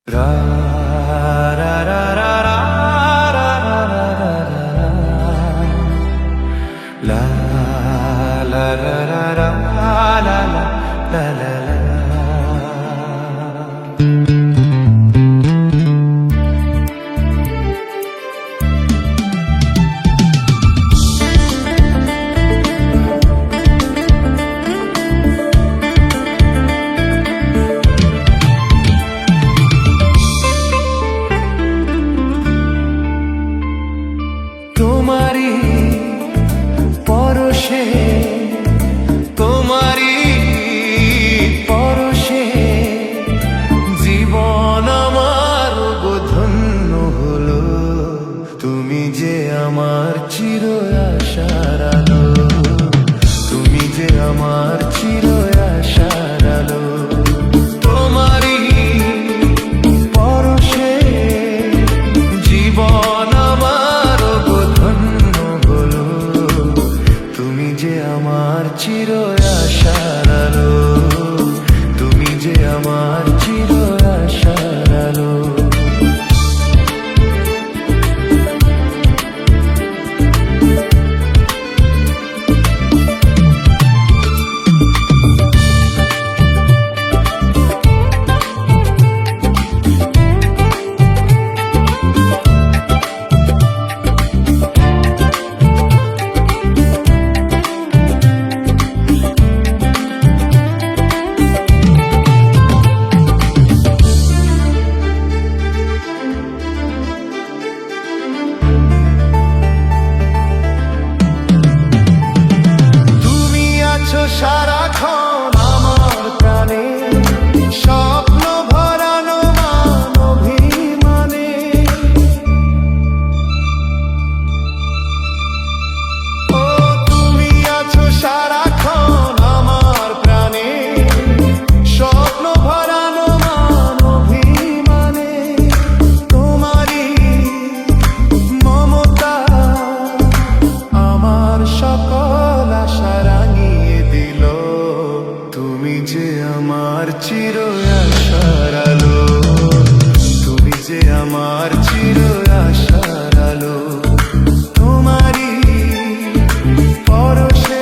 রা রা রা রা রা রা রা রা রা রা। লা লা রা রা রা লা লা লা লা লা। তোমারি পরশে তোমারি পরশে জীবন আমার ধন্য হলো। তুমি যে আমার চির আশার আলো, তুমি যে আমার চির আশার আলো। তোমারি পরশে জীবন আমার চির আশার আলো, তুমি যে আমার চির আশার আলো। সারাক্ষণ আমার প্রাণে স্বপ্ন ভরানো মান অভিমানে। ও তুমি আছো সারাক্ষণ আমার প্রাণে স্বপ্ন ভরানো মান অভিমানে। তোমারই মমতা আমার সকল আশা রাঙিয়ে দিল। তুমি যে আমার চির আশার আলো, তুমি যে আমার চির আশার আলো। তোমারই পরশে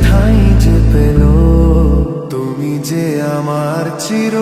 ঠাঁই যে পেল। তুমি যে আমার চির